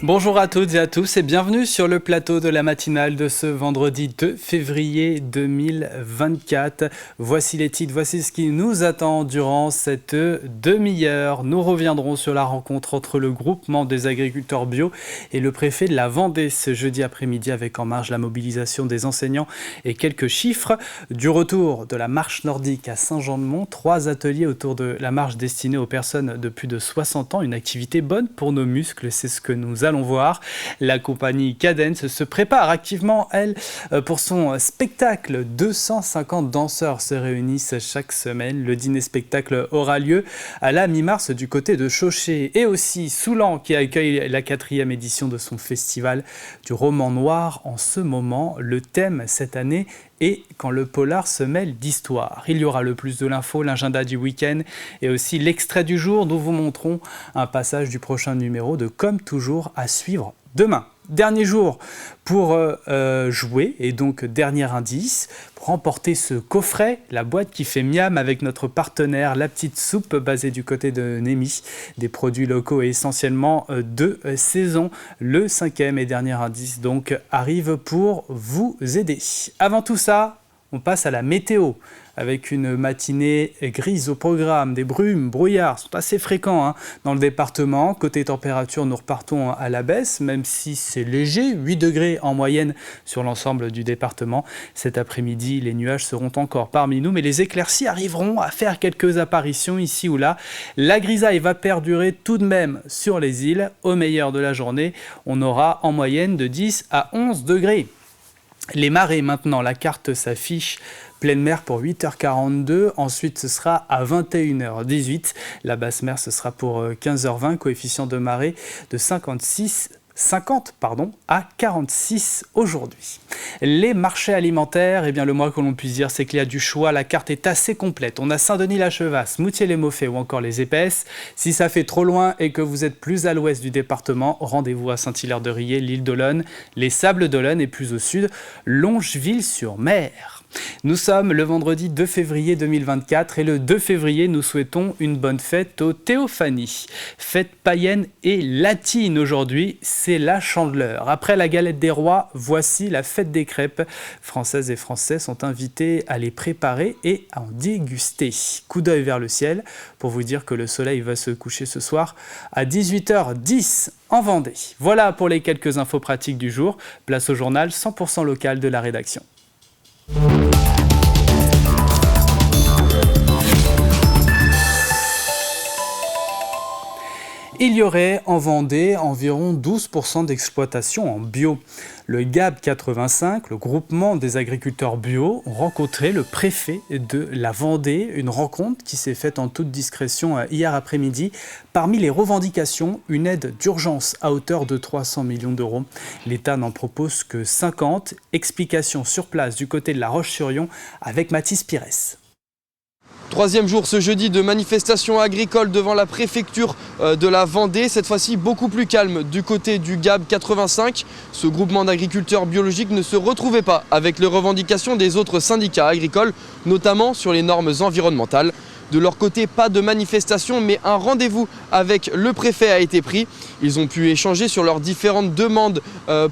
Bonjour à toutes et à tous et bienvenue sur le plateau de la matinale de ce vendredi 2 février 2024. Voici les titres, voici ce qui nous attend durant cette demi-heure. Nous reviendrons sur la rencontre entre le groupement des agriculteurs bio et le préfet de la Vendée ce jeudi après-midi avec en marge la mobilisation des enseignants et quelques chiffres. Du retour de la marche nordique à Saint-Jean-de-Mont, 3 ateliers autour de la marche destinée aux personnes de plus de 60 ans. Une activité bonne pour nos muscles, c'est ce que nous allons voir. La compagnie Cadence se prépare activement, elle, pour son spectacle. 250 danseurs se réunissent chaque semaine. Le dîner-spectacle aura lieu à la mi-mars du côté de Chauchet. Et aussi Soulan qui accueille la 4e édition de son festival du roman noir. En ce moment, le thème cette année est quand le polar se mêle d'histoire. Il y aura le plus de l'info, l'agenda du week-end et aussi l'extrait du jour. Nous vous montrons un passage du prochain numéro de Comme toujours à suivre demain. Dernier jour pour jouer et donc dernier indice pour remporter ce coffret, la boîte qui fait miam avec notre partenaire La Petite Soupe basée du côté de Némy. Des produits locaux et essentiellement de saison. Le 5e et dernier indice donc arrive pour vous aider. Avant tout ça, on passe à la météo. Avec une matinée grise au programme, des brumes, brouillards sont assez fréquents dans le département. Côté température, nous repartons à la baisse, même si c'est léger, 8 degrés en moyenne sur l'ensemble du département. Cet après-midi, les nuages seront encore parmi nous, mais les éclaircies arriveront à faire quelques apparitions ici ou là. La grisaille va perdurer tout de même sur les îles. Au meilleur de la journée, on aura en moyenne de 10 à 11 degrés. Les marées maintenant, la carte s'affiche. Pleine mer pour 8h42, ensuite ce sera à 21h18. La basse mer ce sera pour 15h20, coefficient de marée de 50 à 46 aujourd'hui. Les marchés alimentaires, eh bien le moins que l'on puisse dire, c'est qu'il y a du choix. La carte est assez complète. On a Saint-Denis-la-Chevasse, Moutier-les-Mauffais ou encore les Épaisses. Si ça fait trop loin et que vous êtes plus à l'ouest du département, rendez-vous à Saint-Hilaire-de-Riez, l'île d'Olonne, les Sables d'Olonne et plus au sud, Longeville-sur-Mer. Nous sommes le vendredi 2 février 2024 et le 2 février, nous souhaitons une bonne fête aux Théophanies. Fête païenne et latine aujourd'hui, c'est la Chandeleur. Après la galette des rois, voici la fête des crêpes. Françaises et Français sont invités à les préparer et à en déguster. Coup d'œil vers le ciel pour vous dire que le soleil va se coucher ce soir à 18h10 en Vendée. Voilà pour les quelques infos pratiques du jour. Place au journal 100% local de la rédaction. Il y aurait en Vendée environ 12% d'exploitation en bio. Le GAB 85, le groupement des agriculteurs bio, ont rencontré le préfet de la Vendée. Une rencontre qui s'est faite en toute discrétion hier après-midi. Parmi les revendications, une aide d'urgence à hauteur de 300 millions d'euros. L'État n'en propose que 50. Explication sur place du côté de La Roche-sur-Yon avec Mathis Pires. Troisième jour ce jeudi de manifestation agricole devant la préfecture de la Vendée. Cette fois-ci beaucoup plus calme du côté du GAB 85. Ce groupement d'agriculteurs biologiques ne se retrouvait pas avec les revendications des autres syndicats agricoles, notamment sur les normes environnementales. De leur côté, pas de manifestation, mais un rendez-vous avec le préfet a été pris. Ils ont pu échanger sur leurs différentes demandes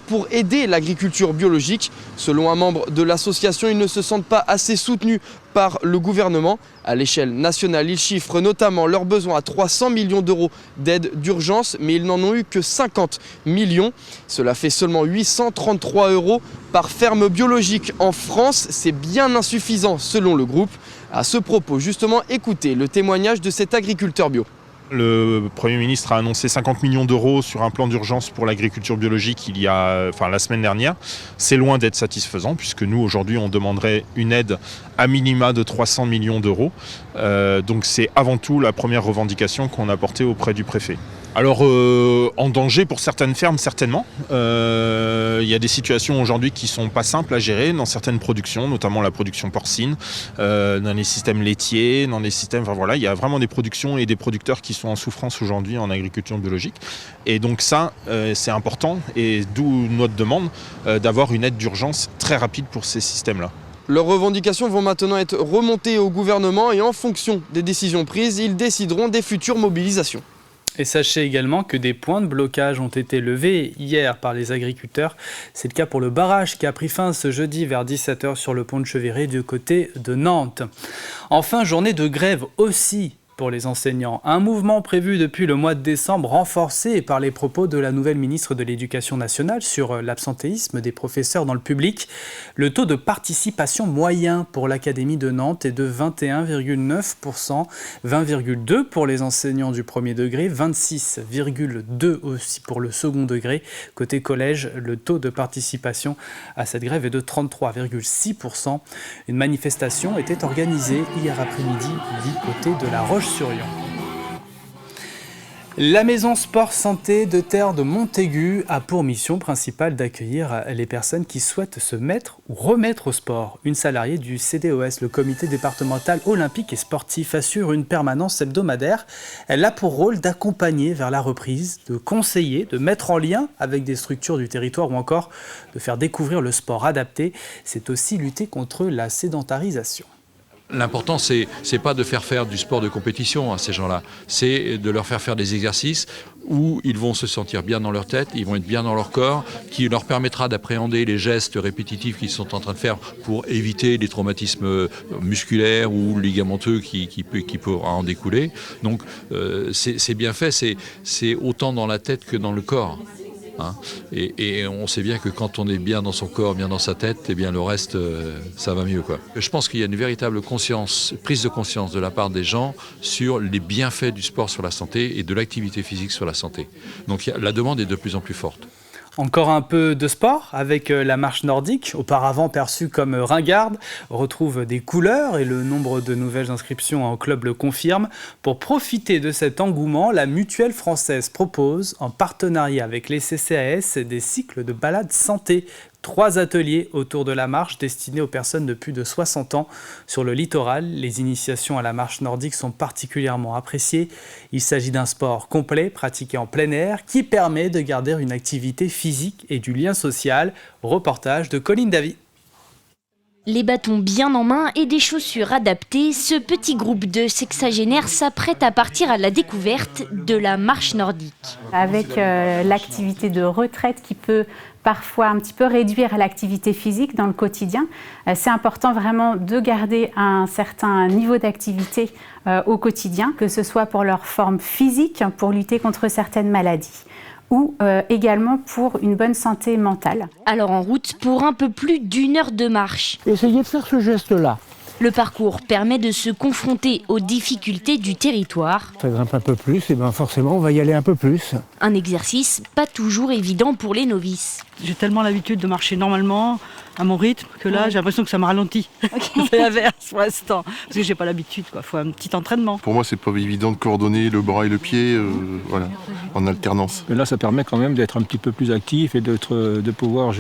pour aider l'agriculture biologique. Selon un membre de l'association, ils ne se sentent pas assez soutenus par le gouvernement. À l'échelle nationale, ils chiffrent notamment leurs besoins à 300 millions d'euros d'aide d'urgence, mais ils n'en ont eu que 50 millions. Cela fait seulement 833 euros par ferme biologique en France. C'est bien insuffisant selon le groupe. À ce propos, justement, écoutez le témoignage de cet agriculteur bio. Le Premier ministre a annoncé 50 millions d'euros sur un plan d'urgence pour l'agriculture biologique la semaine dernière. C'est loin d'être satisfaisant puisque nous, aujourd'hui, on demanderait une aide à minima de 300 millions d'euros. Donc c'est avant tout la première revendication qu'on a portée auprès du préfet. Alors, en danger pour certaines fermes, certainement. Il y a des situations aujourd'hui qui ne sont pas simples à gérer dans certaines productions, notamment la production porcine, dans les systèmes laitiers, dans les systèmes... Enfin voilà, il y a vraiment des productions et des producteurs qui sont en souffrance aujourd'hui en agriculture biologique. Et donc ça, c'est important, et d'où notre demande d'avoir une aide d'urgence très rapide pour ces systèmes-là. Leurs revendications vont maintenant être remontées au gouvernement et en fonction des décisions prises, ils décideront des futures mobilisations. Et sachez également que des points de blocage ont été levés hier par les agriculteurs. C'est le cas pour le barrage qui a pris fin ce jeudi vers 17h sur le pont de Cheviré du côté de Nantes. Enfin, journée de grève aussi pour les enseignants. Un mouvement prévu depuis le mois de décembre, renforcé par les propos de la nouvelle ministre de l'Éducation nationale sur l'absentéisme des professeurs dans le public. Le taux de participation moyen pour l'Académie de Nantes est de 21,9%, 20,2% pour les enseignants du premier degré, 26,2% aussi pour le second degré. Côté collège, le taux de participation à cette grève est de 33,6%. Une manifestation était organisée hier après-midi du côté de la Roche-sur-Yon. La maison sport santé de Terre de Montaigu a pour mission principale d'accueillir les personnes qui souhaitent se mettre ou remettre au sport. Une salariée du CDOS, le comité départemental olympique et sportif, assure une permanence hebdomadaire. Elle a pour rôle d'accompagner vers la reprise, de conseiller, de mettre en lien avec des structures du territoire ou encore de faire découvrir le sport adapté. C'est aussi lutter contre la sédentarisation. L'important, c'est pas de faire du sport de compétition à ces gens-là, c'est de leur faire des exercices où ils vont se sentir bien dans leur tête, ils vont être bien dans leur corps, qui leur permettra d'appréhender les gestes répétitifs qu'ils sont en train de faire pour éviter les traumatismes musculaires ou ligamenteux qui pourra en découler. Donc c'est bien fait, c'est autant dans la tête que dans le corps. Hein, et on sait bien que quand on est bien dans son corps, bien dans sa tête, eh bien le reste, ça va mieux, quoi. Je pense qu'il y a une véritable prise de conscience de la part des gens sur les bienfaits du sport sur la santé et de l'activité physique sur la santé. Donc la demande est de plus en plus forte. Encore un peu de sport avec la marche nordique, auparavant perçue comme ringarde, retrouve des couleurs et le nombre de nouvelles inscriptions en club le confirme. Pour profiter de cet engouement, la Mutuelle française propose, en partenariat avec les CCAS, des cycles de balades santé. 3 ateliers autour de la marche destinés aux personnes de plus de 60 ans. Sur le littoral, les initiations à la marche nordique sont particulièrement appréciées. Il s'agit d'un sport complet, pratiqué en plein air, qui permet de garder une activité physique et du lien social. Reportage de Colline Davy. Les bâtons bien en main et des chaussures adaptées, ce petit groupe de sexagénaires s'apprête à partir à la découverte de la marche nordique. Avec l'activité de retraite qui peut parfois un petit peu réduire l'activité physique dans le quotidien, c'est important vraiment de garder un certain niveau d'activité au quotidien, que ce soit pour leur forme physique, pour lutter contre certaines maladies, ou également pour une bonne santé mentale. Alors en route pour un peu plus d'1 heure de marche. Essayez de faire ce geste-là. Le parcours permet de se confronter aux difficultés du territoire. Ça grimpe un peu plus, et bien forcément on va y aller un peu plus. Un exercice pas toujours évident pour les novices. J'ai tellement l'habitude de marcher normalement, à mon rythme, que là j'ai l'impression que ça me ralentit. Okay. C'est l'inverse pour l'instant, parce que j'ai pas l'habitude, quoi. Faut un petit entraînement. Pour moi c'est pas évident de coordonner le bras et le pied, voilà, en alternance. Et là ça permet quand même d'être un petit peu plus actif et de pouvoir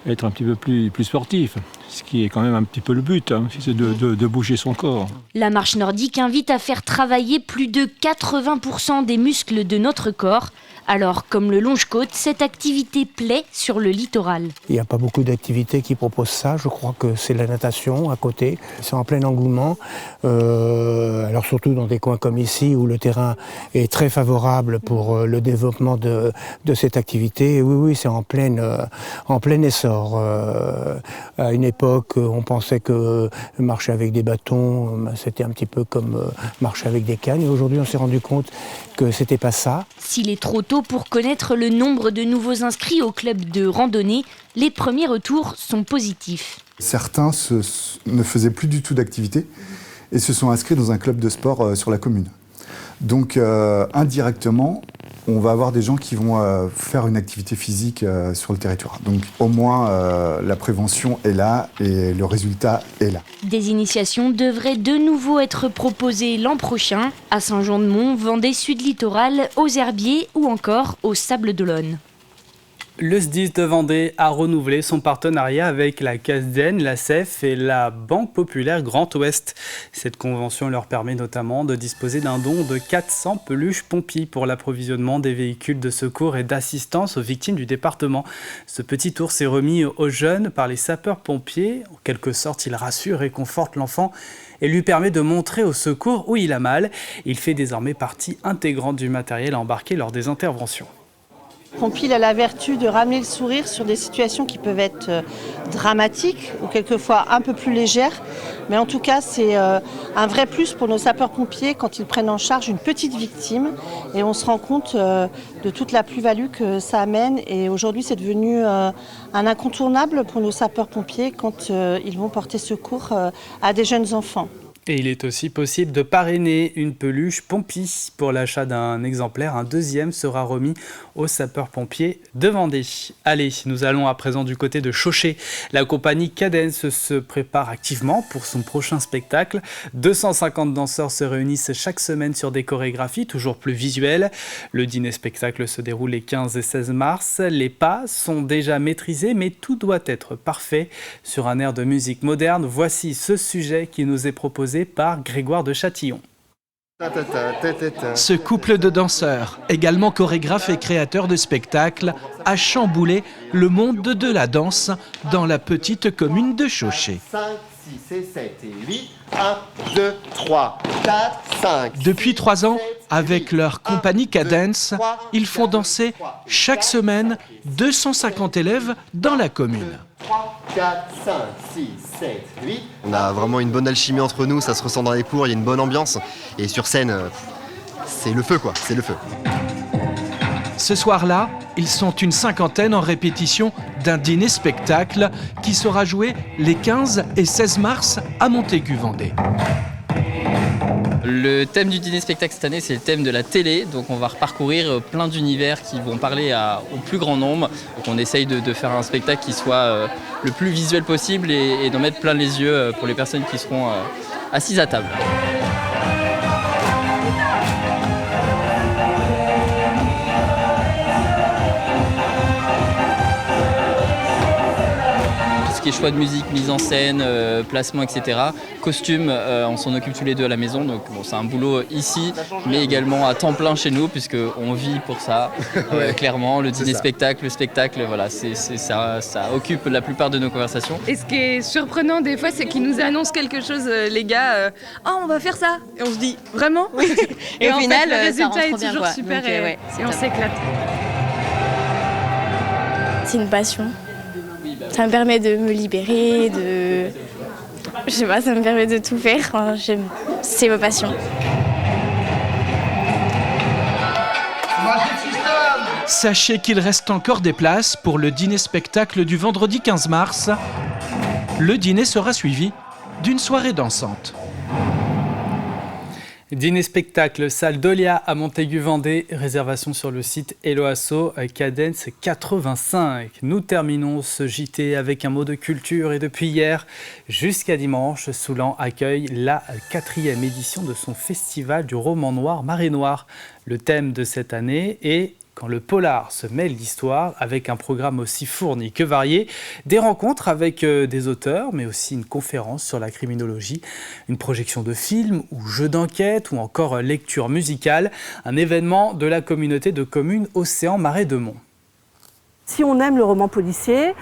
être un petit peu plus sportif. Ce qui est quand même un petit peu le but, hein, c'est de bouger son corps. La marche nordique invite à faire travailler plus de 80% des muscles de notre corps. Alors, comme le longe-côte, cette activité plaît sur le littoral. Il n'y a pas beaucoup d'activités qui proposent ça. Je crois que c'est la natation à côté. C'est en plein engouement. Alors surtout dans des coins comme ici où le terrain est très favorable pour le développement de cette activité. Oui, c'est en plein essor. À une époque, on pensait que marcher avec des bâtons, c'était un petit peu comme marcher avec des cannes. Et aujourd'hui, on s'est rendu compte que c'était pas ça. S'il est trop tôt pour connaître le nombre de nouveaux inscrits au club de randonnée, les premiers retours sont positifs. Certains ne faisaient plus du tout d'activité et se sont inscrits dans un club de sport sur la commune. Donc indirectement, on va avoir des gens qui vont faire une activité physique sur le territoire. Donc au moins la prévention est là et le résultat est là. Des initiations devraient de nouveau être proposées l'an prochain à Saint-Jean-de-Mont, Vendée Sud Littoral, aux Herbiers ou encore au Sables d'Olonne. Le SDIS de Vendée a renouvelé son partenariat avec la CASDEN, la CEF et la Banque Populaire Grand Ouest. Cette convention leur permet notamment de disposer d'un don de 400 peluches Pompi pour l'approvisionnement des véhicules de secours et d'assistance aux victimes du département. Ce petit ours est remis aux jeunes par les sapeurs-pompiers. En quelque sorte, il rassure et conforte l'enfant et lui permet de montrer au secours où il a mal. Il fait désormais partie intégrante du matériel embarqué lors des interventions. Pompi a la vertu de ramener le sourire sur des situations qui peuvent être dramatiques ou quelquefois un peu plus légères. Mais en tout cas, c'est un vrai plus pour nos sapeurs-pompiers quand ils prennent en charge une petite victime. Et on se rend compte de toute la plus-value que ça amène. Et aujourd'hui, c'est devenu un incontournable pour nos sapeurs-pompiers quand ils vont porter secours à des jeunes enfants. Et il est aussi possible de parrainer une peluche Pompi. Pour l'achat d'un exemplaire, un deuxième sera remis aux sapeurs-pompiers de Vendée. Allez, nous allons à présent du côté de Chauchet. La compagnie Cadence se prépare activement pour son prochain spectacle. 250 danseurs se réunissent chaque semaine sur des chorégraphies toujours plus visuelles. Le dîner-spectacle se déroule les 15 et 16 mars. Les pas sont déjà maîtrisés, mais tout doit être parfait. Sur un air de musique moderne, voici ce sujet qui nous est proposé par Grégoire de Châtillon. Ce couple de danseurs, également chorégraphe et créateur de spectacles, a chamboulé le monde de la danse dans la petite commune de Chauchet. 5, 6 et 7 et 8, 1, 2, 3, 4, 5. Depuis 3 ans, avec leur compagnie Cadence, ils font danser chaque semaine 250 élèves dans la commune. 3, 4, 5, 6, 7, 8. On a vraiment une bonne alchimie entre nous, ça se ressent dans les cours, il y a une bonne ambiance. Et sur scène, c'est le feu quoi, c'est le feu. Ce soir-là, ils sont une cinquantaine en répétition d'un dîner-spectacle qui sera joué les 15 et 16 mars à Montaigu-Vendée. Le thème du dîner-spectacle cette année, c'est le thème de la télé. Donc on va reparcourir plein d'univers qui vont parler au plus grand nombre. Donc on essaye de faire un spectacle qui soit le plus visuel possible et d'en mettre plein les yeux pour les personnes qui seront assises à table. Choix de musique, mise en scène, placement, etc. Costume, on s'en occupe tous les deux à la maison, donc bon, c'est un boulot ici, mais également à temps plein chez nous, puisqu'on vit pour ça, clairement. Le dîner-spectacle, le spectacle, voilà, ça occupe la plupart de nos conversations. Et ce qui est surprenant des fois, c'est qu'ils nous annoncent quelque chose, les gars, on va faire ça, et on se dit, vraiment? Oui. Et au final, le résultat est toujours bien, super donc, et on s'éclate. C'est une passion. Ça me permet de me libérer, je sais pas, ça me permet de tout faire. Enfin, c'est ma passion. Sachez qu'il reste encore des places pour le dîner-spectacle du vendredi 15 mars. Le dîner sera suivi d'une soirée dansante. Dîner-spectacle, salle Dolia à Montaigu-Vendée, réservation sur le site Helloasso, Cadence 85. Nous terminons ce JT avec un mot de culture et depuis hier jusqu'à dimanche, Soulan accueille la 4e édition de son festival du roman noir Marée Noire. Le thème de cette année est quand le polar se mêle d'histoire, avec un programme aussi fourni que varié, des rencontres avec des auteurs, mais aussi une conférence sur la criminologie, une projection de films ou jeux d'enquête ou encore lecture musicale, un événement de la communauté de communes Océan Marais de Mont. Si on aime le roman policier,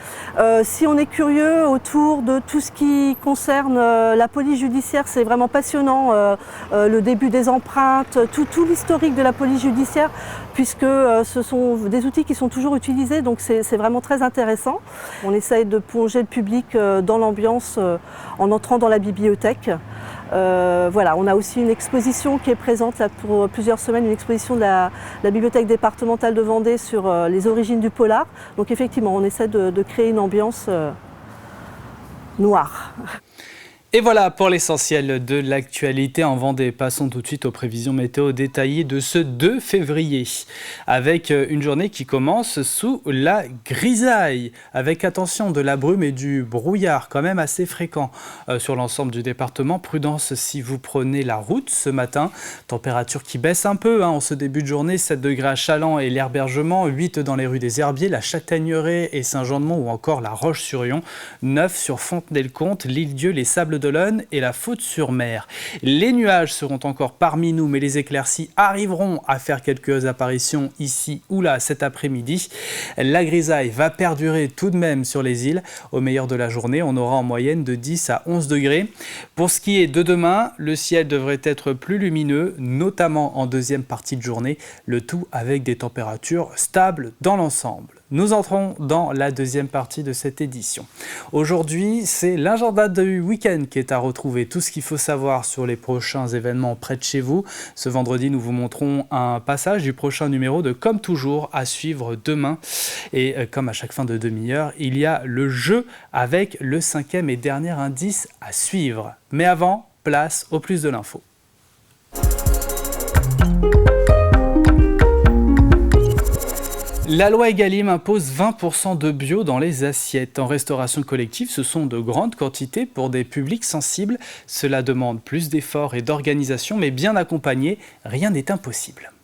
si on est curieux autour de tout ce qui concerne la police judiciaire, c'est vraiment passionnant, le début des empreintes, tout l'historique de la police judiciaire, puisque ce sont des outils qui sont toujours utilisés, donc c'est vraiment très intéressant. On essaye de plonger le public dans l'ambiance en entrant dans la bibliothèque. Voilà, on a aussi une exposition qui est présente là, pour plusieurs semaines, une exposition de la bibliothèque départementale de Vendée sur les origines du polar. Donc effectivement, on essaie de créer une ambiance noire. Et voilà pour l'essentiel de l'actualité en Vendée. Passons tout de suite aux prévisions météo détaillées de ce 2 février. Avec une journée qui commence sous la grisaille. Avec attention de la brume et du brouillard quand même assez fréquent sur l'ensemble du département. Prudence si vous prenez la route ce matin. Température qui baisse un peu en ce début de journée. 7 degrés à Chaland et l'Herbergement. 8 dans les rues des Herbiers, la Châtaigneraie et Saint-Jean-de-Mont ou encore la Roche-sur-Yon. 9 sur Fontenay-le-Comte, l'Île-Dieu, les Sables-d'Olonne et la Faute-sur-Mer. Les nuages seront encore parmi nous, mais les éclaircies arriveront à faire quelques apparitions ici ou là cet après-midi. La grisaille va perdurer tout de même sur les îles. Au meilleur de la journée, on aura en moyenne de 10 à 11 degrés. Pour ce qui est de demain, le ciel devrait être plus lumineux, notamment en deuxième partie de journée, le tout avec des températures stables dans l'ensemble. Nous entrons dans la deuxième partie de cette édition. Aujourd'hui, c'est l'agenda du week-end qui est à retrouver. Tout ce qu'il faut savoir sur les prochains événements près de chez vous. Ce vendredi, nous vous montrons un passage du prochain numéro de Comme toujours à suivre demain. Et comme à chaque fin de demi-heure, il y a le jeu avec le 5e et dernier indice à suivre. Mais avant, place au plus de l'info. La loi Egalim impose 20% de bio dans les assiettes. En restauration collective, ce sont de grandes quantités pour des publics sensibles. Cela demande plus d'efforts et d'organisation, mais bien accompagné, rien n'est impossible. «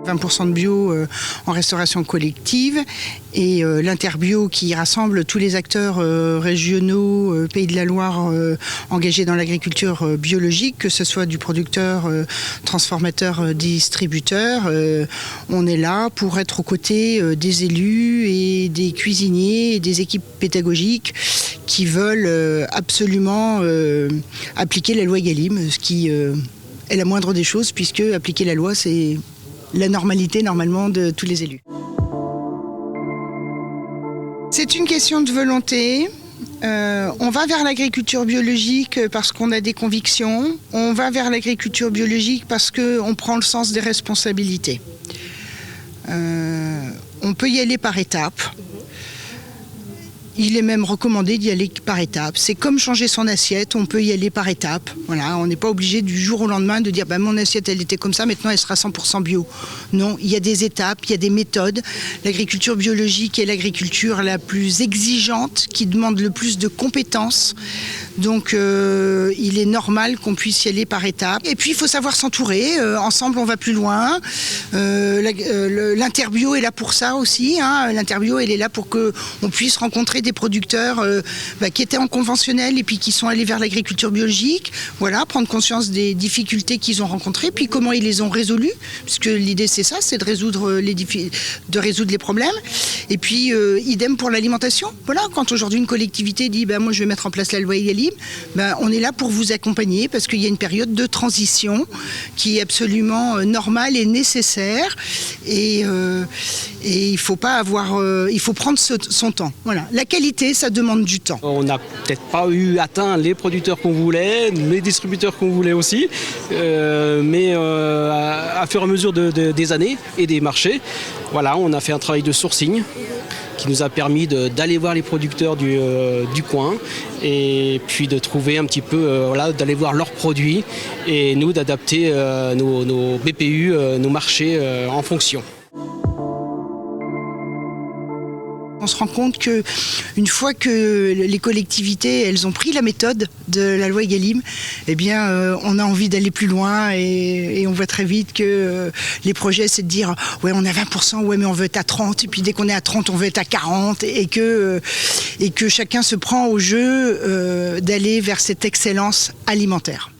20% de bio en restauration collective et l'Interbio qui rassemble tous les acteurs régionaux, Pays de la Loire engagés dans l'agriculture biologique, que ce soit du producteur, transformateur, distributeur. On est là pour être aux côtés des élus et des cuisiniers et des équipes pédagogiques qui veulent absolument appliquer la loi Egalim, ce qui est la moindre des choses puisque appliquer la loi c'est la normalité normalement de tous les élus. C'est une question de volonté. On va vers l'agriculture biologique parce qu'on a des convictions. On va vers l'agriculture biologique parce qu'on prend le sens des responsabilités. On peut y aller par étapes. Il est même recommandé d'y aller par étapes. C'est comme changer son assiette, on peut y aller par étapes. Voilà, on n'est pas obligé du jour au lendemain de dire mon assiette elle était comme ça, maintenant elle sera 100% bio. Non, il y a des étapes, il y a des méthodes. L'agriculture biologique est l'agriculture la plus exigeante, qui demande le plus de compétences. Donc il est normal qu'on puisse y aller par étapes. Et puis il faut savoir s'entourer. Ensemble on va plus loin. L'Interbio est là pour ça aussi. L'Interbio elle est là pour qu'on puisse rencontrer des producteurs qui étaient en conventionnel et puis qui sont allés vers l'agriculture biologique. Voilà, prendre conscience des difficultés qu'ils ont rencontrées, puis comment ils les ont résolues. Parce que l'idée c'est ça, c'est de résoudre les problèmes. Et puis idem pour l'alimentation. Voilà, quand aujourd'hui une collectivité dit moi je vais mettre en place la loi Egalim, on est là pour vous accompagner parce qu'il y a une période de transition qui est absolument normale et nécessaire et il faut pas il faut prendre son temps. Voilà, la qualité ça demande du temps. On n'a peut-être pas atteint les producteurs qu'on voulait, les distributeurs qu'on voulait aussi, mais à fur et à mesure des années et des marchés, voilà, on a fait un travail de sourcing qui nous a permis d'aller voir les producteurs du coin et puis de trouver un petit peu, d'aller voir leurs produits et nous d'adapter nos BPU, nos marchés en fonction. On se rend compte qu'une fois que les collectivités elles ont pris la méthode de la loi Egalim, on a envie d'aller plus loin et on voit très vite que les projets c'est de dire ouais on a 20%, ouais mais on veut être à 30 et puis dès qu'on est à 30 on veut être à 40 et que chacun se prend au jeu d'aller vers cette excellence alimentaire.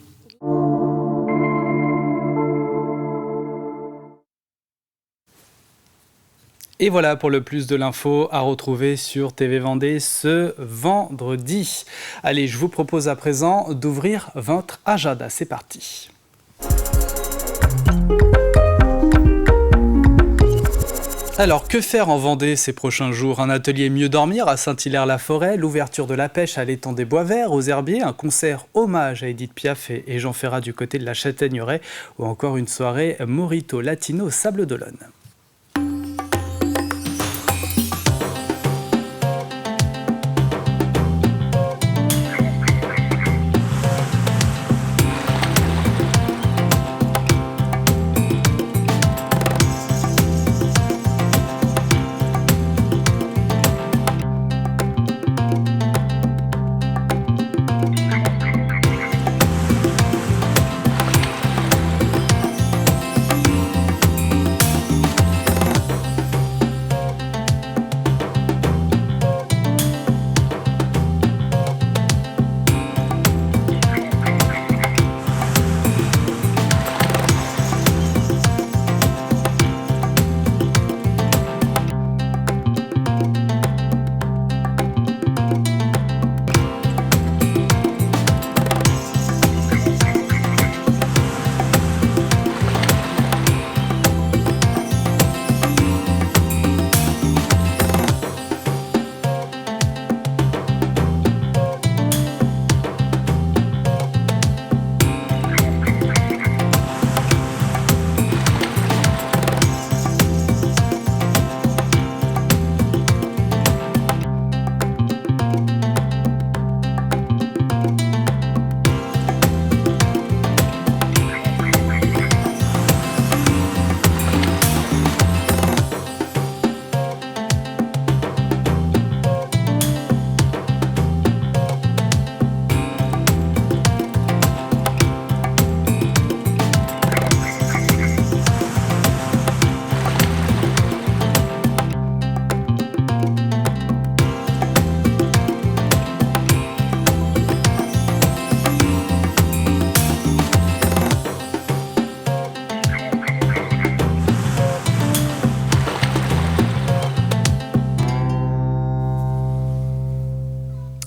Et voilà pour le plus de l'info à retrouver sur TV Vendée ce vendredi. Allez, je vous propose à présent d'ouvrir votre agenda. C'est parti. Alors, que faire en Vendée ces prochains jours? Un atelier mieux dormir à Saint-Hilaire-la-Forêt, l'ouverture de la pêche à l'étang des Bois Verts, aux Herbiers, un concert hommage à Edith Piaf et Jean Ferrat du côté de la Châtaigneraie, ou encore une soirée Morito Latino au Sable d'Olonne.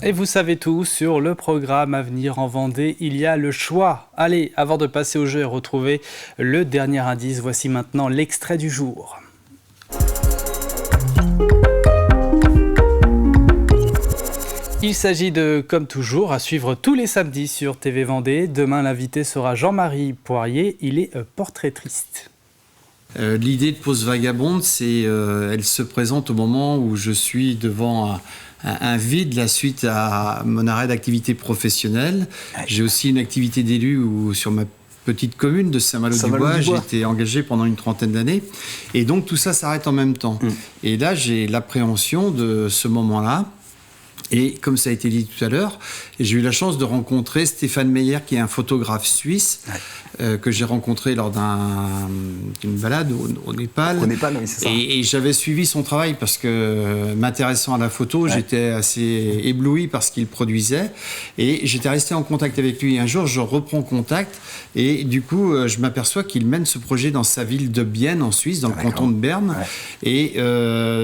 Et vous savez tout sur le programme à venir en Vendée. Il y a le choix. Allez, avant de passer au jeu et retrouver le dernier indice, voici maintenant l'extrait du jour. Il s'agit de Comme toujours, à suivre tous les samedis sur TV Vendée. Demain, l'invité sera Jean-Marie Poirier. Il est portraitiste. L'idée de Pause Vagabonde, elle se présente au moment où je suis devant un vide la suite à mon arrêt d'activité professionnelle. J'ai aussi une activité d'élu sur ma petite commune de Saint-Malo-du-Bois. J'ai été engagé pendant une trentaine d'années. Et donc tout ça s'arrête en même temps. Et là, j'ai l'appréhension de ce moment-là. Et comme ça a été dit tout à l'heure, j'ai eu la chance de rencontrer Stéphane Meyer, qui est un photographe suisse, que j'ai rencontré lors d'une balade au Népal. Au Népal, oui, c'est ça. Et j'avais suivi son travail parce que, m'intéressant à la photo, j'étais assez ébloui par ce qu'il produisait. Et j'étais resté en contact avec lui. Un jour, je reprends contact et du coup, je m'aperçois qu'il mène ce projet dans sa ville de Bienne, en Suisse, dans le canton de Berne. Et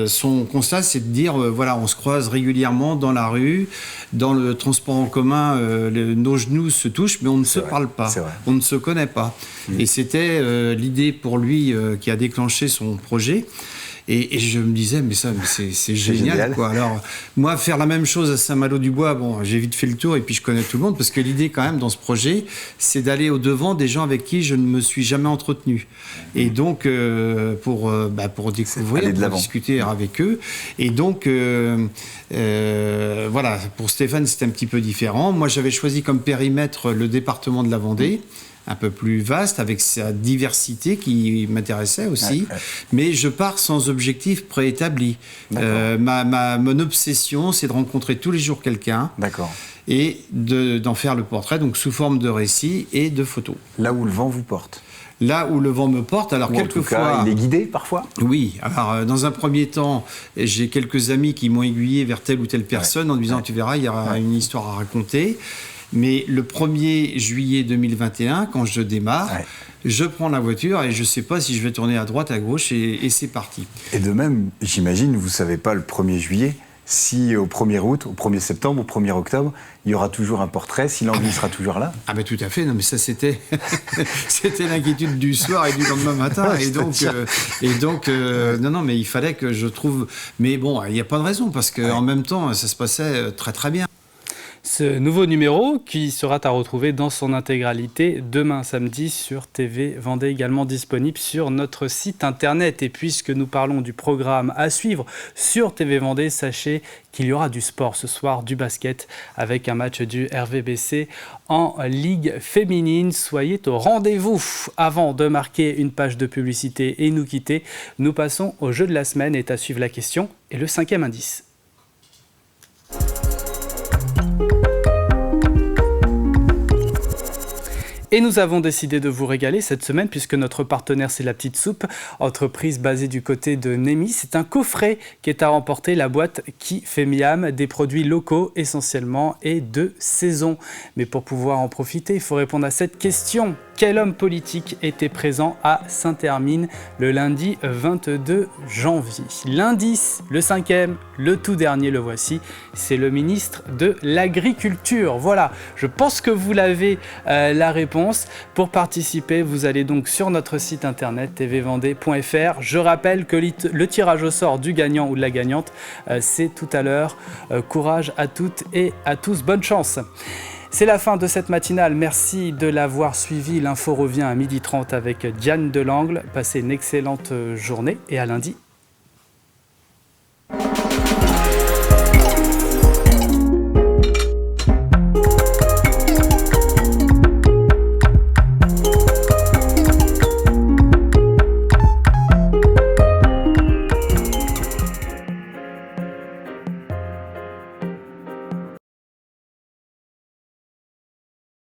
son constat, c'est de dire, voilà, on se croise régulièrement dans la rue, dans le transport en commun, nos genoux se touchent, mais on ne se parle pas, on ne se connaît pas. Et c'était l'idée pour lui qui a déclenché son projet. Et je me disais, mais c'est génial, quoi. Alors, moi, faire la même chose à Saint-Malo-du-Bois, bon, j'ai vite fait le tour et puis je connais tout le monde, parce que l'idée, quand même, dans ce projet, c'est d'aller au-devant des gens avec qui je ne me suis jamais entretenu. Et donc, pour découvrir, pour discuter avec eux. Et donc, voilà, pour Stéphane, c'était un petit peu différent. Moi, j'avais choisi comme périmètre le département de la Vendée, un peu plus vaste, avec sa diversité qui m'intéressait aussi. Mais je pars sans objectif préétabli. Mon obsession, c'est de rencontrer tous les jours quelqu'un et d'en faire le portrait, donc sous forme de récit et de photos. Là où le vent vous porte. Là où le vent me porte, alors quelquefois... il est guidé parfois ? Oui, alors dans un premier temps, j'ai quelques amis qui m'ont aiguillé vers telle ou telle personne en me disant, tu verras, il y aura une histoire à raconter. Mais le 1er juillet 2021, quand je démarre, je prends la voiture et je ne sais pas si je vais tourner à droite, à gauche, et c'est parti. Et de même, j'imagine, vous ne savez pas le 1er juillet si au 1er août, au 1er septembre, au 1er octobre, il y aura toujours un portrait, si l'envie sera toujours là. Ah ben tout à fait, non mais ça c'était c'était l'inquiétude du soir et du lendemain matin. Non mais il fallait que je trouve... Mais bon, il n'y a pas de raison parce qu'en même temps, ça se passait très très bien. Ce nouveau numéro qui sera à retrouver dans son intégralité demain samedi sur TV Vendée, également disponible sur notre site internet. Et puisque nous parlons du programme à suivre sur TV Vendée, sachez qu'il y aura du sport ce soir, du basket avec un match du RVBC en Ligue féminine. Soyez au rendez-vous. Avant de marquer une page de publicité et nous quitter, nous passons au jeu de la semaine et à suivre la question et le 5e indice. Et nous avons décidé de vous régaler cette semaine puisque notre partenaire c'est La Petite Soupe, entreprise basée du côté de Némy. C'est un coffret qui est à remporter, la boîte qui fait miam, des produits locaux essentiellement et de saison. Mais pour pouvoir en profiter, il faut répondre à cette question. Quel homme politique était présent à Saint-Hermine le lundi 22 janvier? L'indice, le 5e, le tout dernier, le voici, c'est le ministre de l'Agriculture. Voilà, je pense que vous l'avez la réponse. Pour participer, vous allez donc sur notre site internet tvvendée.fr. Je rappelle que le tirage au sort du gagnant ou de la gagnante, c'est tout à l'heure. Courage à toutes et à tous, bonne chance. C'est la fin de cette matinale, merci de l'avoir suivi. L'info revient à 12h30 avec Diane Delangle. Passez une excellente journée et à lundi.